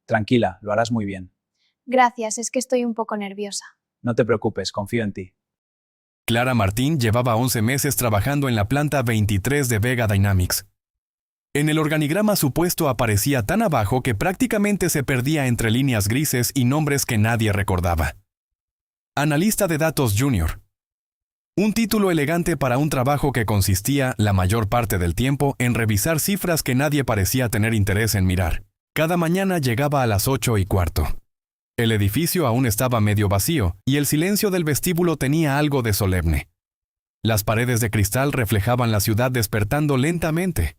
Tranquila, lo harás muy bien. Gracias, es que estoy un poco nerviosa. No te preocupes, confío en ti. Clara Martín llevaba 11 meses trabajando en la planta 23 de Vega Dynamics. En el organigrama su puesto aparecía tan abajo que prácticamente se perdía entre líneas grises y nombres que nadie recordaba. Analista de datos junior. Un título elegante para un trabajo que consistía, la mayor parte del tiempo, en revisar cifras que nadie parecía tener interés en mirar. Cada mañana llegaba a las 8:15. El edificio aún estaba medio vacío, y el silencio del vestíbulo tenía algo de solemne. Las paredes de cristal reflejaban la ciudad despertando lentamente.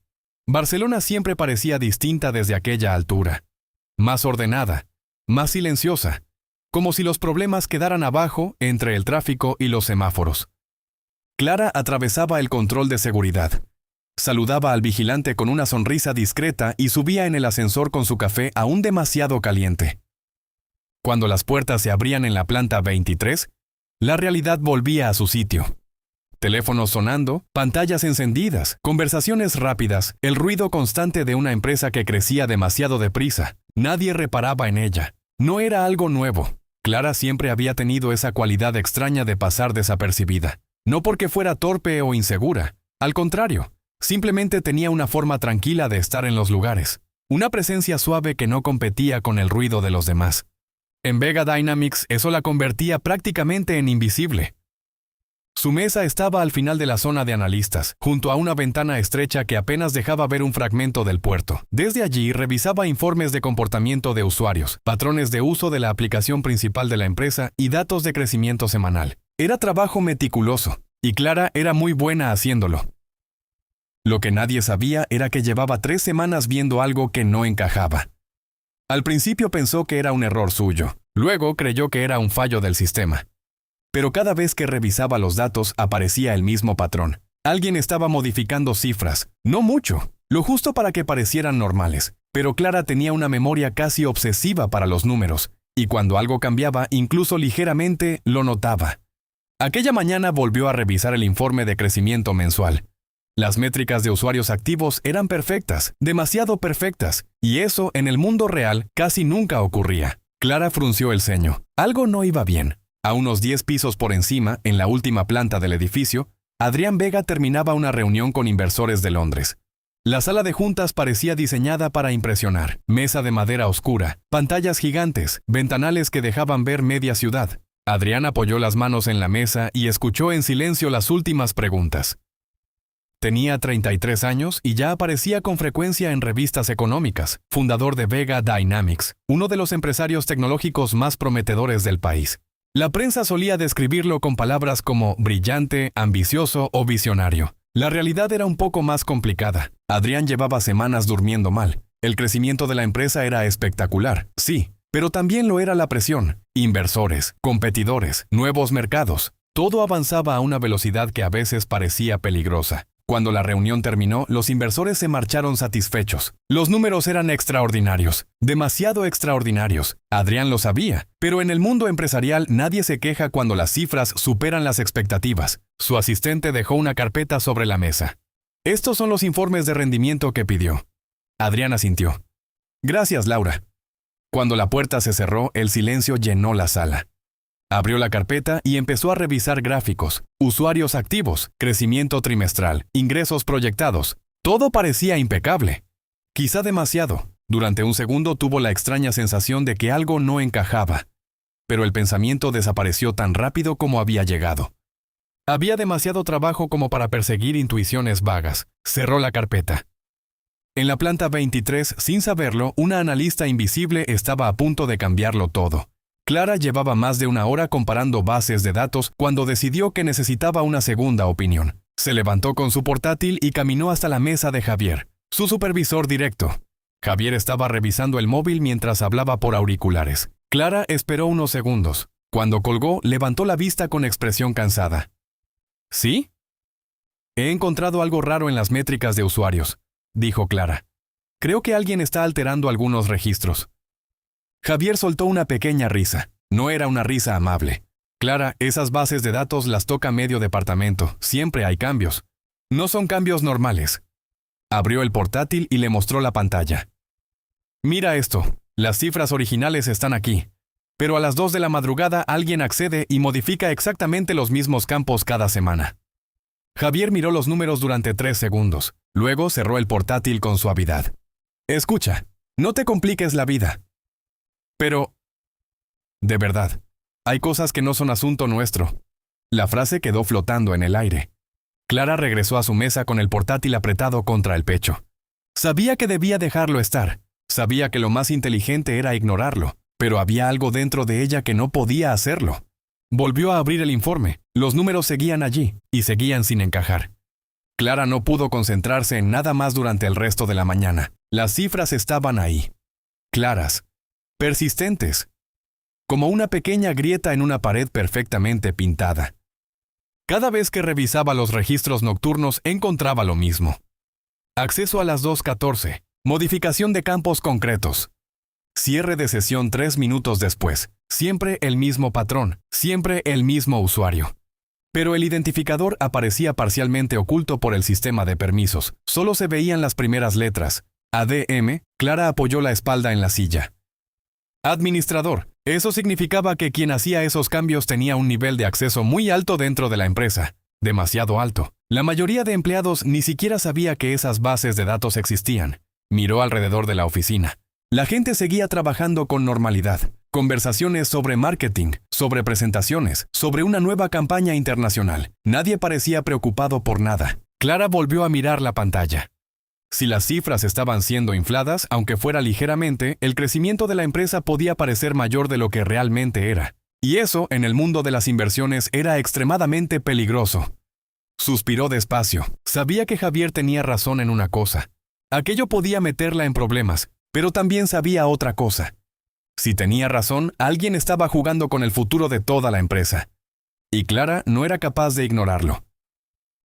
Barcelona siempre parecía distinta desde aquella altura. Más ordenada, más silenciosa, como si los problemas quedaran abajo entre el tráfico y los semáforos. Clara atravesaba el control de seguridad. Saludaba al vigilante con una sonrisa discreta y subía en el ascensor con su café aún demasiado caliente. Cuando las puertas se abrían en la planta 23, la realidad volvía a su sitio. Teléfonos sonando, pantallas encendidas, conversaciones rápidas, el ruido constante de una empresa que crecía demasiado deprisa. Nadie reparaba en ella. No era algo nuevo. Clara siempre había tenido esa cualidad extraña de pasar desapercibida. No porque fuera torpe o insegura. Al contrario, simplemente tenía una forma tranquila de estar en los lugares. Una presencia suave que no competía con el ruido de los demás. En Vega Dynamics eso la convertía prácticamente en invisible. Su mesa estaba al final de la zona de analistas, junto a una ventana estrecha que apenas dejaba ver un fragmento del puerto. Desde allí revisaba informes de comportamiento de usuarios, patrones de uso de la aplicación principal de la empresa y datos de crecimiento semanal. Era trabajo meticuloso, y Clara era muy buena haciéndolo. Lo que nadie sabía era que llevaba 3 semanas viendo algo que no encajaba. Al principio pensó que era un error suyo, luego creyó que era un fallo del sistema. Pero cada vez que revisaba los datos aparecía el mismo patrón. Alguien estaba modificando cifras, no mucho, lo justo para que parecieran normales, pero Clara tenía una memoria casi obsesiva para los números, y cuando algo cambiaba, incluso ligeramente, lo notaba. Aquella mañana volvió a revisar el informe de crecimiento mensual. Las métricas de usuarios activos eran perfectas, demasiado perfectas, y eso en el mundo real casi nunca ocurría. Clara frunció el ceño. Algo no iba bien. A unos 10 pisos por encima, en la última planta del edificio, Adrián Vega terminaba una reunión con inversores de Londres. La sala de juntas parecía diseñada para impresionar. Mesa de madera oscura, pantallas gigantes, ventanales que dejaban ver media ciudad. Adrián apoyó las manos en la mesa y escuchó en silencio las últimas preguntas. Tenía 33 años y ya aparecía con frecuencia en revistas económicas, fundador de Vega Dynamics, uno de los empresarios tecnológicos más prometedores del país. La prensa solía describirlo con palabras como brillante, ambicioso o visionario. La realidad era un poco más complicada. Adrián llevaba semanas durmiendo mal. El crecimiento de la empresa era espectacular, sí, pero también lo era la presión. Inversores, competidores, nuevos mercados. Todo avanzaba a una velocidad que a veces parecía peligrosa. Cuando la reunión terminó, los inversores se marcharon satisfechos. Los números eran extraordinarios, demasiado extraordinarios. Adrián lo sabía, pero en el mundo empresarial nadie se queja cuando las cifras superan las expectativas. Su asistente dejó una carpeta sobre la mesa. Estos son los informes de rendimiento que pidió. Adrián asintió. Gracias, Laura. Cuando la puerta se cerró, el silencio llenó la sala. Abrió la carpeta y empezó a revisar gráficos, usuarios activos, crecimiento trimestral, ingresos proyectados. Todo parecía impecable. Quizá demasiado. Durante un segundo tuvo la extraña sensación de que algo no encajaba. Pero el pensamiento desapareció tan rápido como había llegado. Había demasiado trabajo como para perseguir intuiciones vagas. Cerró la carpeta. En la planta 23, sin saberlo, una analista invisible estaba a punto de cambiarlo todo. Clara llevaba más de 1 hora comparando bases de datos cuando decidió que necesitaba una segunda opinión. Se levantó con su portátil y caminó hasta la mesa de Javier, su supervisor directo. Javier estaba revisando el móvil mientras hablaba por auriculares. Clara esperó unos segundos. Cuando colgó, levantó la vista con expresión cansada. ¿Sí? He encontrado algo raro en las métricas de usuarios, dijo Clara. Creo que alguien está alterando algunos registros. Javier soltó una pequeña risa. No era una risa amable. Clara, esas bases de datos las toca medio departamento. Siempre hay cambios. No son cambios normales. Abrió el portátil y le mostró la pantalla. Mira esto. Las cifras originales están aquí. Pero a las 2 de la madrugada alguien accede y modifica exactamente los mismos campos cada semana. Javier miró los números durante 3 segundos. Luego cerró el portátil con suavidad. Escucha, no te compliques la vida. Pero, de verdad, hay cosas que no son asunto nuestro. La frase quedó flotando en el aire. Clara regresó a su mesa con el portátil apretado contra el pecho. Sabía que debía dejarlo estar. Sabía que lo más inteligente era ignorarlo. Pero había algo dentro de ella que no podía hacerlo. Volvió a abrir el informe. Los números seguían allí, y seguían sin encajar. Clara no pudo concentrarse en nada más durante el resto de la mañana. Las cifras estaban ahí. Claras. Persistentes. Como una pequeña grieta en una pared perfectamente pintada. Cada vez que revisaba los registros nocturnos encontraba lo mismo. Acceso a las 2:14. Modificación de campos concretos. Cierre de sesión 3 minutos después. Siempre el mismo patrón, siempre el mismo usuario. Pero el identificador aparecía parcialmente oculto por el sistema de permisos. Solo se veían las primeras letras. ADM. Clara apoyó la espalda en la silla. Administrador. Eso significaba que quien hacía esos cambios tenía un nivel de acceso muy alto dentro de la empresa. Demasiado alto. La mayoría de empleados ni siquiera sabía que esas bases de datos existían. Miró alrededor de la oficina. La gente seguía trabajando con normalidad. Conversaciones sobre marketing, sobre presentaciones, sobre una nueva campaña internacional. Nadie parecía preocupado por nada. Clara volvió a mirar la pantalla. Si las cifras estaban siendo infladas, aunque fuera ligeramente, el crecimiento de la empresa podía parecer mayor de lo que realmente era. Y eso, en el mundo de las inversiones, era extremadamente peligroso. Suspiró despacio. Sabía que Javier tenía razón en una cosa. Aquello podía meterla en problemas. Pero también sabía otra cosa. Si tenía razón, alguien estaba jugando con el futuro de toda la empresa. Y Clara no era capaz de ignorarlo.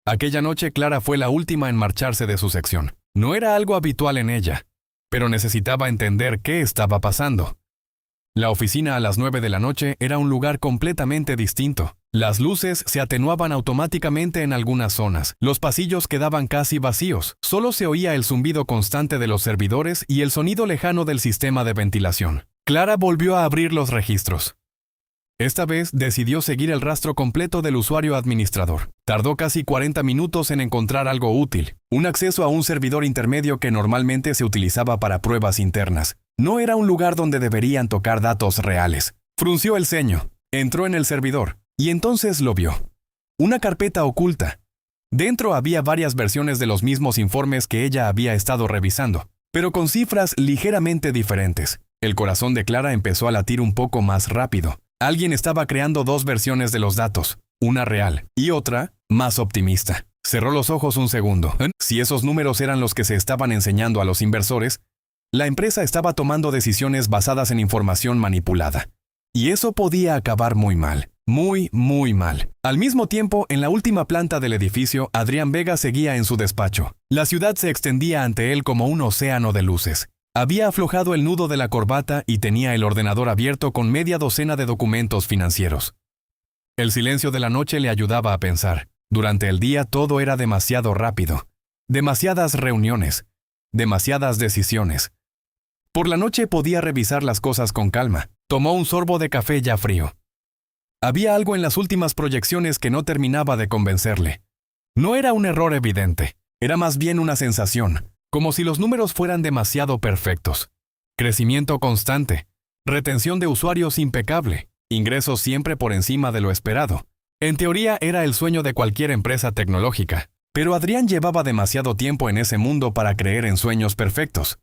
Aquella noche Clara fue la última en marcharse de su sección. No era algo habitual en ella, pero necesitaba entender qué estaba pasando. La oficina a las 9 de la noche era un lugar completamente distinto. Las luces se atenuaban automáticamente en algunas zonas. Los pasillos quedaban casi vacíos. Solo se oía el zumbido constante de los servidores y el sonido lejano del sistema de ventilación. Clara volvió a abrir los registros. Esta vez decidió seguir el rastro completo del usuario administrador. Tardó casi 40 minutos en encontrar algo útil. Un acceso a un servidor intermedio que normalmente se utilizaba para pruebas internas. No era un lugar donde deberían tocar datos reales. Frunció el ceño. Entró en el servidor. Y entonces lo vio. Una carpeta oculta. Dentro había varias versiones de los mismos informes que ella había estado revisando, pero con cifras ligeramente diferentes. El corazón de Clara empezó a latir un poco más rápido. Alguien estaba creando 2 versiones de los datos, una real y otra más optimista. Cerró los ojos un segundo. Si esos números eran los que se estaban enseñando a los inversores, la empresa estaba tomando decisiones basadas en información manipulada. Y eso podía acabar muy mal. Muy, muy mal. Al mismo tiempo, en la última planta del edificio, Adrián Vega seguía en su despacho. La ciudad se extendía ante él como un océano de luces. Había aflojado el nudo de la corbata y tenía el ordenador abierto con media docena de documentos financieros. El silencio de la noche le ayudaba a pensar. Durante el día todo era demasiado rápido. Demasiadas reuniones. Demasiadas decisiones. Por la noche podía revisar las cosas con calma. Tomó un sorbo de café ya frío. Había algo en las últimas proyecciones que no terminaba de convencerle. No era un error evidente, era más bien una sensación, como si los números fueran demasiado perfectos. Crecimiento constante, retención de usuarios impecable, ingresos siempre por encima de lo esperado. En teoría era el sueño de cualquier empresa tecnológica, pero Adrián llevaba demasiado tiempo en ese mundo para creer en sueños perfectos.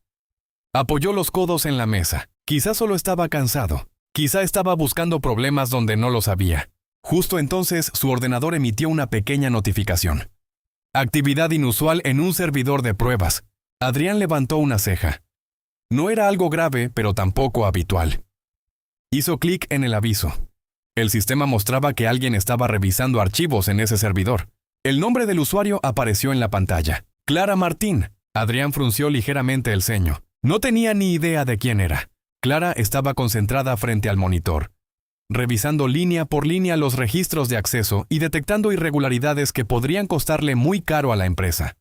Apoyó los codos en la mesa. Quizá solo estaba cansado. Quizá estaba buscando problemas donde no los había. Justo entonces su ordenador emitió una pequeña notificación. Actividad inusual en un servidor de pruebas. Adrián levantó una ceja. No era algo grave, pero tampoco habitual. Hizo clic en el aviso. El sistema mostraba que alguien estaba revisando archivos en ese servidor. El nombre del usuario apareció en la pantalla. Clara Martín. Adrián frunció ligeramente el ceño. No tenía ni idea de quién era. Clara estaba concentrada frente al monitor, revisando línea por línea los registros de acceso y detectando irregularidades que podrían costarle muy caro a la empresa.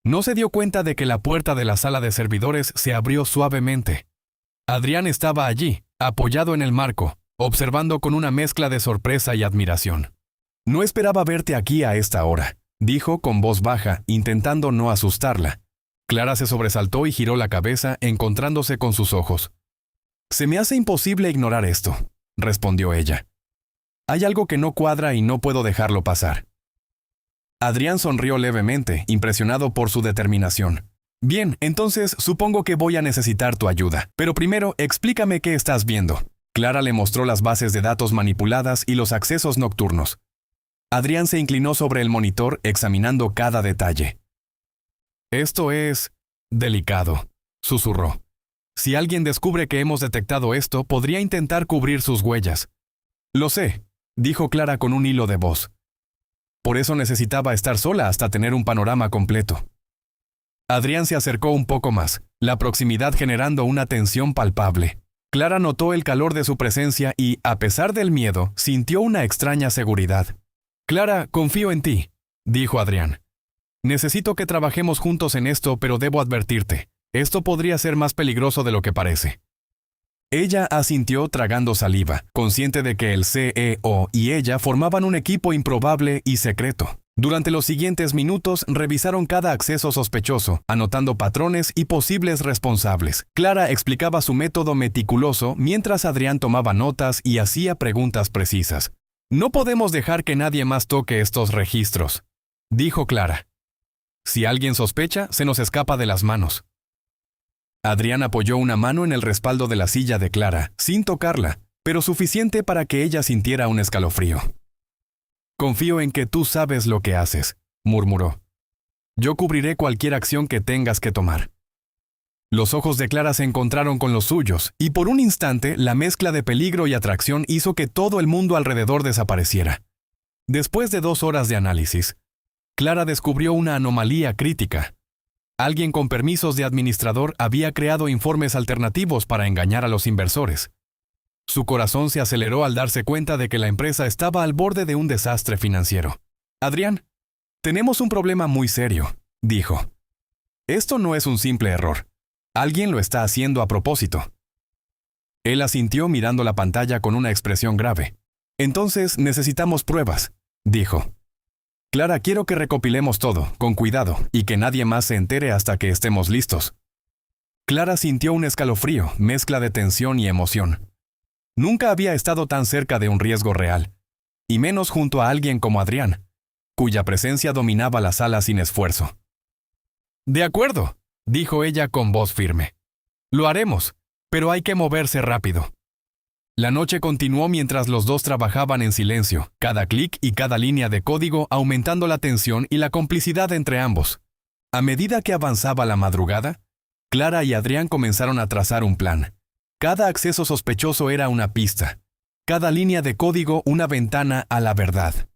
No se dio cuenta de que la puerta de la sala de servidores se abrió suavemente. Adrián estaba allí, apoyado en el marco, observando con una mezcla de sorpresa y admiración. «No esperaba verte aquí a esta hora», dijo con voz baja, intentando no asustarla. Clara se sobresaltó y giró la cabeza, encontrándose con sus ojos. «Se me hace imposible ignorar esto», respondió ella. «Hay algo que no cuadra y no puedo dejarlo pasar». Adrián sonrió levemente, impresionado por su determinación. «Bien, entonces supongo que voy a necesitar tu ayuda. Pero primero, explícame qué estás viendo». Clara le mostró las bases de datos manipuladas y los accesos nocturnos. Adrián se inclinó sobre el monitor, examinando cada detalle. «Esto es delicado», susurró. «Si alguien descubre que hemos detectado esto, podría intentar cubrir sus huellas». «Lo sé», dijo Clara con un hilo de voz. Por eso necesitaba estar sola hasta tener un panorama completo. Adrián se acercó un poco más, la proximidad generando una tensión palpable. Clara notó el calor de su presencia y, a pesar del miedo, sintió una extraña seguridad. «Clara, confío en ti», dijo Adrián. «Necesito que trabajemos juntos en esto, pero debo advertirte, esto podría ser más peligroso de lo que parece». Ella asintió tragando saliva, consciente de que el CEO y ella formaban un equipo improbable y secreto. Durante los siguientes minutos revisaron cada acceso sospechoso, anotando patrones y posibles responsables. Clara explicaba su método meticuloso mientras Adrián tomaba notas y hacía preguntas precisas. «No podemos dejar que nadie más toque estos registros», dijo Clara. «Si alguien sospecha, se nos escapa de las manos». Adrián apoyó una mano en el respaldo de la silla de Clara, sin tocarla, pero suficiente para que ella sintiera un escalofrío. «Confío en que tú sabes lo que haces», murmuró. «Yo cubriré cualquier acción que tengas que tomar». Los ojos de Clara se encontraron con los suyos, y por un instante la mezcla de peligro y atracción hizo que todo el mundo alrededor desapareciera. Después de 2 horas de análisis, Clara descubrió una anomalía crítica. Alguien con permisos de administrador había creado informes alternativos para engañar a los inversores. Su corazón se aceleró al darse cuenta de que la empresa estaba al borde de un desastre financiero. «Adrián, tenemos un problema muy serio», dijo. «Esto no es un simple error. Alguien lo está haciendo a propósito». Él asintió mirando la pantalla con una expresión grave. «Entonces necesitamos pruebas», dijo. «Clara, quiero que recopilemos todo, con cuidado, y que nadie más se entere hasta que estemos listos». Clara sintió un escalofrío, mezcla de tensión y emoción. Nunca había estado tan cerca de un riesgo real, y menos junto a alguien como Adrián, cuya presencia dominaba la sala sin esfuerzo. «De acuerdo», dijo ella con voz firme. «Lo haremos, pero hay que moverse rápido». La noche continuó mientras los dos trabajaban en silencio, cada clic y cada línea de código aumentando la tensión y la complicidad entre ambos. A medida que avanzaba la madrugada, Clara y Adrián comenzaron a trazar un plan. Cada acceso sospechoso era una pista, cada línea de código una ventana a la verdad.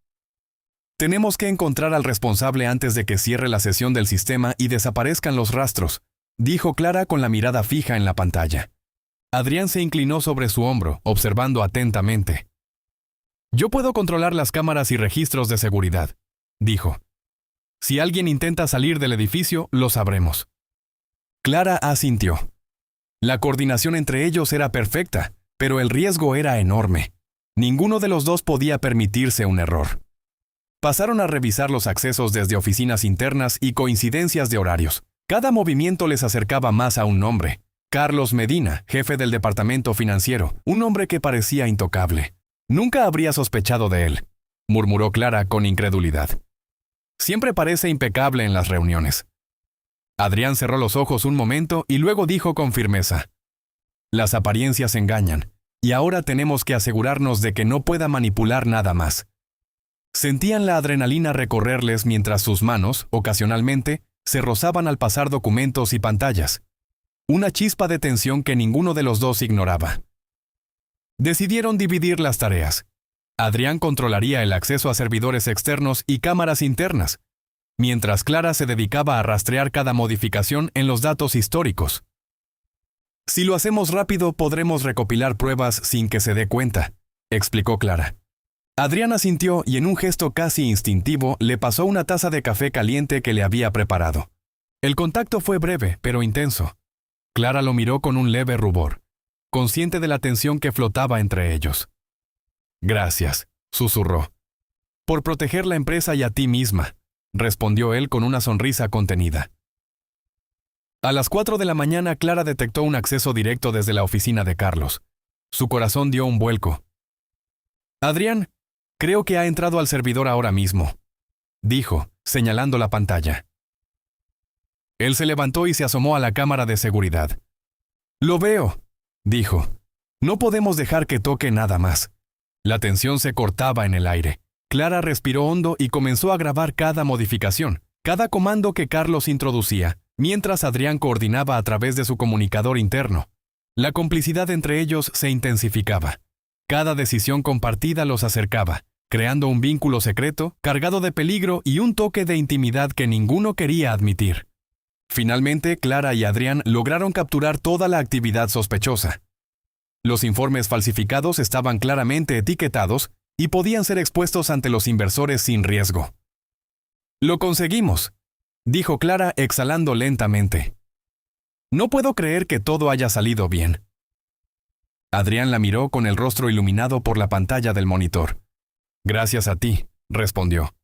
«Tenemos que encontrar al responsable antes de que cierre la sesión del sistema y desaparezcan los rastros», dijo Clara con la mirada fija en la pantalla. Adrián se inclinó sobre su hombro, observando atentamente. «Yo puedo controlar las cámaras y registros de seguridad», dijo. «Si alguien intenta salir del edificio, lo sabremos». Clara asintió. La coordinación entre ellos era perfecta, pero el riesgo era enorme. Ninguno de los dos podía permitirse un error. Pasaron a revisar los accesos desde oficinas internas y coincidencias de horarios. Cada movimiento les acercaba más a un nombre. Carlos Medina, jefe del departamento financiero, un hombre que parecía intocable. «Nunca habría sospechado de él», murmuró Clara con incredulidad. «Siempre parece impecable en las reuniones». Adrián cerró los ojos un momento y luego dijo con firmeza: «Las apariencias engañan, y ahora tenemos que asegurarnos de que no pueda manipular nada más». Sentían la adrenalina recorrerles mientras sus manos, ocasionalmente, se rozaban al pasar documentos y pantallas. Una chispa de tensión que ninguno de los dos ignoraba. Decidieron dividir las tareas. Adrián controlaría el acceso a servidores externos y cámaras internas, mientras Clara se dedicaba a rastrear cada modificación en los datos históricos. «Si lo hacemos rápido, podremos recopilar pruebas sin que se dé cuenta», explicó Clara. Adrián asintió y en un gesto casi instintivo le pasó una taza de café caliente que le había preparado. El contacto fue breve, pero intenso. Clara lo miró con un leve rubor. consciente de la tensión que flotaba entre ellos. Gracias, susurró. Por proteger la empresa y a ti misma, respondió él con una sonrisa contenida. A las 4 de la mañana, Clara detectó un acceso directo desde la oficina de Carlos. Su corazón dio un vuelco. Adrián, creo que ha entrado al servidor ahora mismo, dijo, señalando la pantalla. Él se levantó y se asomó a la cámara de seguridad. Lo veo, dijo. No podemos dejar que toque nada más. La tensión se cortaba en el aire. Clara respiró hondo y comenzó a grabar cada modificación, cada comando que Carlos introducía, mientras Adrián coordinaba a través de su comunicador interno. La complicidad entre ellos se intensificaba. Cada decisión compartida los acercaba, creando un vínculo secreto, cargado de peligro y un toque de intimidad que ninguno quería admitir. Finalmente, Clara y Adrián lograron capturar toda la actividad sospechosa. Los informes falsificados estaban claramente etiquetados y podían ser expuestos ante los inversores sin riesgo. «Lo conseguimos», dijo Clara exhalando lentamente. «No puedo creer que todo haya salido bien». Adrián la miró con el rostro iluminado por la pantalla del monitor. «Gracias a ti», respondió.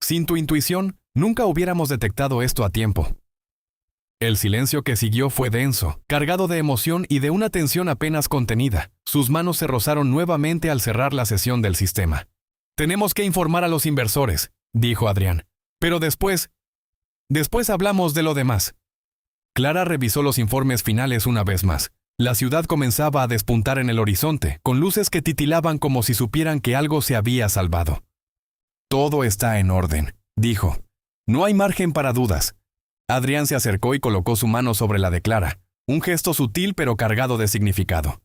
«Sin tu intuición, nunca hubiéramos detectado esto a tiempo». El silencio que siguió fue denso, cargado de emoción y de una tensión apenas contenida. Sus manos se rozaron nuevamente al cerrar la sesión del sistema. «Tenemos que informar a los inversores», dijo Adrián. «Pero después hablamos de lo demás». Clara revisó los informes finales una vez más. La ciudad comenzaba a despuntar en el horizonte, con luces que titilaban como si supieran que algo se había salvado. «Todo está en orden», dijo. «No hay margen para dudas». Adrián se acercó y colocó su mano sobre la de Clara, un gesto sutil pero cargado de significado.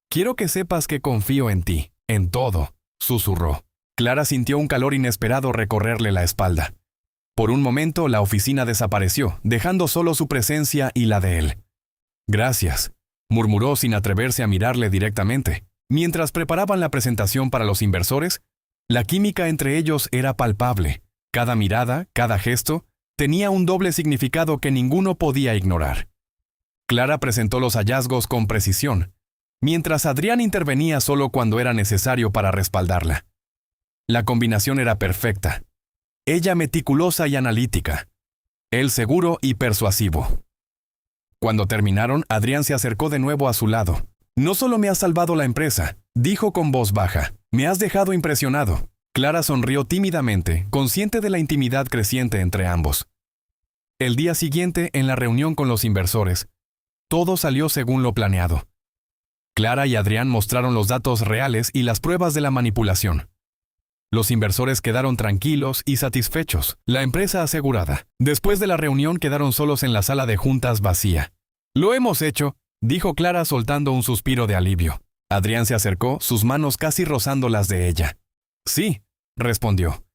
«Quiero que sepas que confío en ti, en todo», susurró. Clara sintió un calor inesperado recorrerle la espalda. Por un momento la oficina desapareció, dejando solo su presencia y la de él. «Gracias», murmuró sin atreverse a mirarle directamente. Mientras preparaban la presentación para los inversores, la química entre ellos era palpable. Cada mirada, cada gesto, tenía un doble significado que ninguno podía ignorar. Clara presentó los hallazgos con precisión, mientras Adrián intervenía solo cuando era necesario para respaldarla. La combinación era perfecta. Ella meticulosa y analítica. Él seguro y persuasivo. Cuando terminaron, Adrián se acercó de nuevo a su lado. «No solo me has salvado la empresa», dijo con voz baja. «Me has dejado impresionado». Clara sonrió tímidamente, consciente de la intimidad creciente entre ambos. El día siguiente, en la reunión con los inversores, todo salió según lo planeado. Clara y Adrián mostraron los datos reales y las pruebas de la manipulación. Los inversores quedaron tranquilos y satisfechos, la empresa asegurada. Después de la reunión quedaron solos en la sala de juntas vacía. «Lo hemos hecho», dijo Clara soltando un suspiro de alivio. Adrián se acercó, sus manos casi rozando las de ella. «Sí», respondió.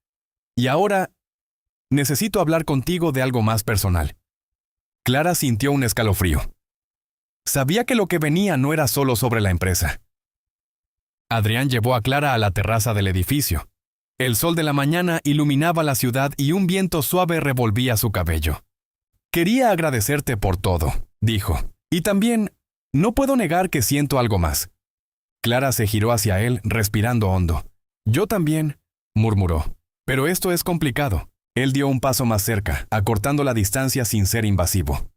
«Y ahora, necesito hablar contigo de algo más personal». Clara sintió un escalofrío. Sabía que lo que venía no era solo sobre la empresa. Adrián llevó a Clara a la terraza del edificio. El sol de la mañana iluminaba la ciudad y un viento suave revolvía su cabello. «Quería agradecerte por todo», dijo. «Y también, no puedo negar que siento algo más». Clara se giró hacia él, respirando hondo. «Yo también», murmuró. «Pero esto es complicado». Él dio un paso más cerca, acortando la distancia sin ser invasivo.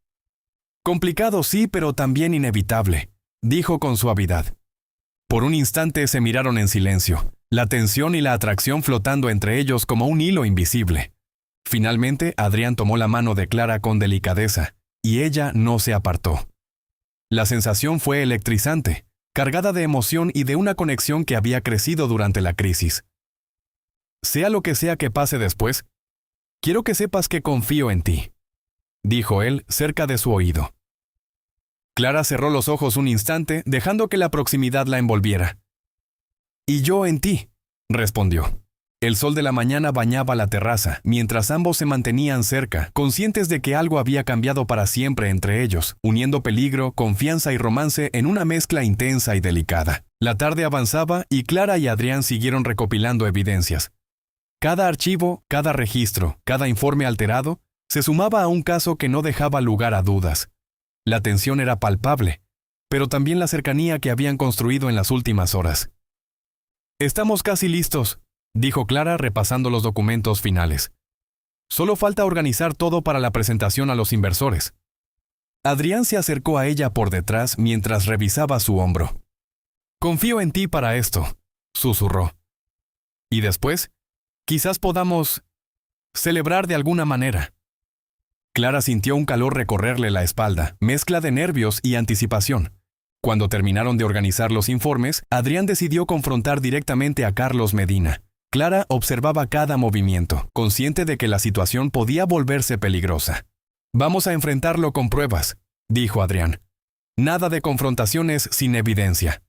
«Complicado sí, pero también inevitable», dijo con suavidad. Por un instante se miraron en silencio, la tensión y la atracción flotando entre ellos como un hilo invisible. Finalmente, Adrián tomó la mano de Clara con delicadeza, y ella no se apartó. La sensación fue electrizante, cargada de emoción y de una conexión que había crecido durante la crisis. «Sea lo que sea que pase después, quiero que sepas que confío en ti», dijo él cerca de su oído. Clara cerró los ojos un instante, dejando que la proximidad la envolviera. «Y yo en ti», respondió. El sol de la mañana bañaba la terraza, mientras ambos se mantenían cerca, conscientes de que algo había cambiado para siempre entre ellos, uniendo peligro, confianza y romance en una mezcla intensa y delicada. La tarde avanzaba y Clara y Adrián siguieron recopilando evidencias. Cada archivo, cada registro, cada informe alterado, se sumaba a un caso que no dejaba lugar a dudas. La tensión era palpable, pero también la cercanía que habían construido en las últimas horas. «Estamos casi listos», dijo Clara repasando los documentos finales. «Solo falta organizar todo para la presentación a los inversores». Adrián se acercó a ella por detrás mientras revisaba su hombro. «Confío en ti para esto», susurró. «Y después, quizás podamos celebrar de alguna manera». Clara sintió un calor recorrerle la espalda, mezcla de nervios y anticipación. Cuando terminaron de organizar los informes, Adrián decidió confrontar directamente a Carlos Medina. Clara observaba cada movimiento, consciente de que la situación podía volverse peligrosa. «Vamos a enfrentarlo con pruebas», dijo Adrián. «Nada de confrontaciones sin evidencia».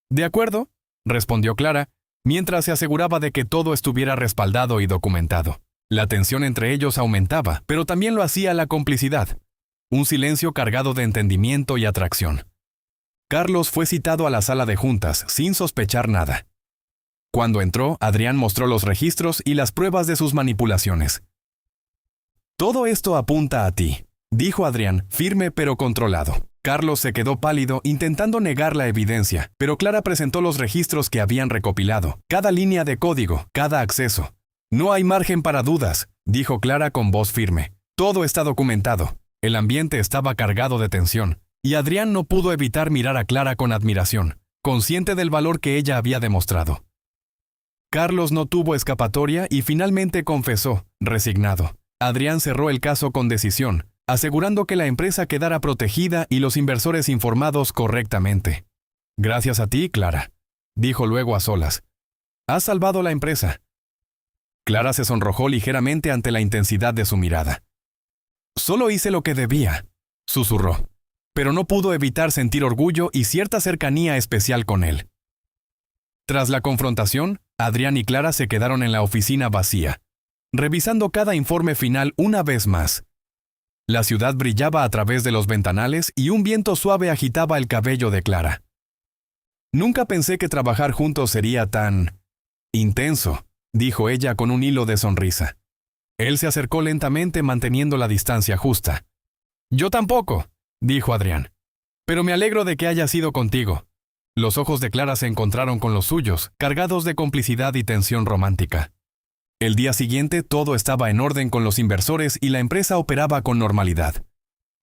«De acuerdo», respondió Clara, mientras se aseguraba de que todo estuviera respaldado y documentado. La tensión entre ellos aumentaba, pero también lo hacía la complicidad. Un silencio cargado de entendimiento y atracción. Carlos fue citado a la sala de juntas, sin sospechar nada. Cuando entró, Adrián mostró los registros y las pruebas de sus manipulaciones. «Todo esto apunta a ti», dijo Adrián, firme pero controlado. Carlos se quedó pálido intentando negar la evidencia, pero Clara presentó los registros que habían recopilado, cada línea de código, cada acceso. «No hay margen para dudas», dijo Clara con voz firme. «Todo está documentado». El ambiente estaba cargado de tensión, y Adrián no pudo evitar mirar a Clara con admiración, consciente del valor que ella había demostrado. Carlos no tuvo escapatoria y finalmente confesó, resignado. Adrián cerró el caso con decisión, asegurando que la empresa quedara protegida y los inversores informados correctamente. «Gracias a ti, Clara», dijo luego a solas. «Has salvado la empresa». Clara se sonrojó ligeramente ante la intensidad de su mirada. «Solo hice lo que debía», susurró, pero no pudo evitar sentir orgullo y cierta cercanía especial con él. Tras la confrontación, Adrián y Clara se quedaron en la oficina vacía, revisando cada informe final una vez más. La ciudad brillaba a través de los ventanales y un viento suave agitaba el cabello de Clara. «Nunca pensé que trabajar juntos sería tan intenso», dijo ella con un hilo de sonrisa. Él se acercó lentamente manteniendo la distancia justa. «Yo tampoco», dijo Adrián. «Pero me alegro de que haya sido contigo». Los ojos de Clara se encontraron con los suyos, cargados de complicidad y tensión romántica. El día siguiente todo estaba en orden con los inversores y la empresa operaba con normalidad.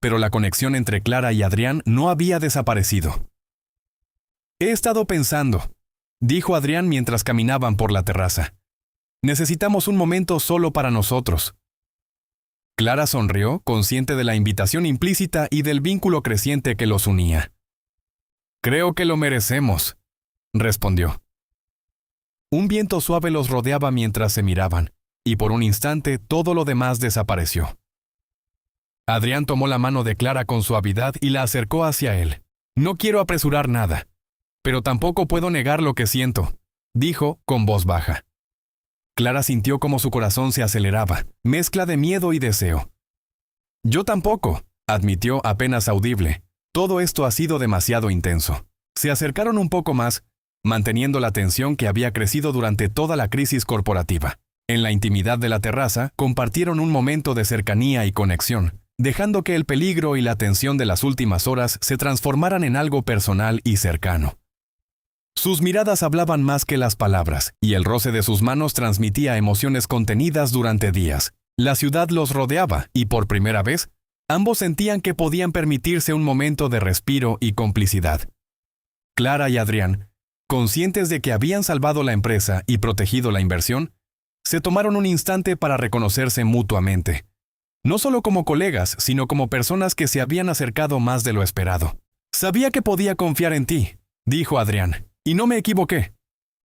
Pero la conexión entre Clara y Adrián no había desaparecido. «He estado pensando», dijo Adrián mientras caminaban por la terraza. «Necesitamos un momento solo para nosotros». Clara sonrió, consciente de la invitación implícita y del vínculo creciente que los unía. «Creo que lo merecemos», respondió. Un viento suave los rodeaba mientras se miraban, y por un instante todo lo demás desapareció. Adrián tomó la mano de Clara con suavidad y la acercó hacia él. «No quiero apresurar nada, pero tampoco puedo negar lo que siento», dijo con voz baja. Clara sintió como su corazón se aceleraba, mezcla de miedo y deseo. «Yo tampoco», admitió apenas audible. «Todo esto ha sido demasiado intenso». Se acercaron un poco más, manteniendo la tensión que había crecido durante toda la crisis corporativa. En la intimidad de la terraza, compartieron un momento de cercanía y conexión, dejando que el peligro y la tensión de las últimas horas se transformaran en algo personal y cercano. Sus miradas hablaban más que las palabras, y el roce de sus manos transmitía emociones contenidas durante días. La ciudad los rodeaba, y por primera vez, ambos sentían que podían permitirse un momento de respiro y complicidad. Clara y Adrián, conscientes de que habían salvado la empresa y protegido la inversión, se tomaron un instante para reconocerse mutuamente. No solo como colegas, sino como personas que se habían acercado más de lo esperado. «Sabía que podía confiar en ti», dijo Adrián, «y no me equivoqué».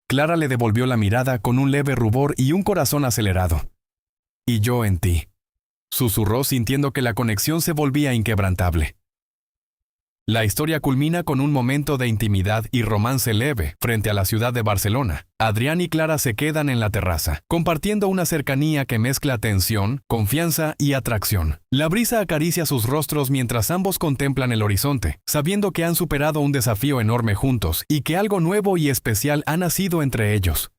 Clara le devolvió la mirada con un leve rubor y un corazón acelerado. «Y yo en ti», susurró sintiendo que la conexión se volvía inquebrantable. La historia culmina con un momento de intimidad y romance leve frente a la ciudad de Barcelona. Adrián y Clara se quedan en la terraza, compartiendo una cercanía que mezcla tensión, confianza y atracción. La brisa acaricia sus rostros mientras ambos contemplan el horizonte, sabiendo que han superado un desafío enorme juntos y que algo nuevo y especial ha nacido entre ellos.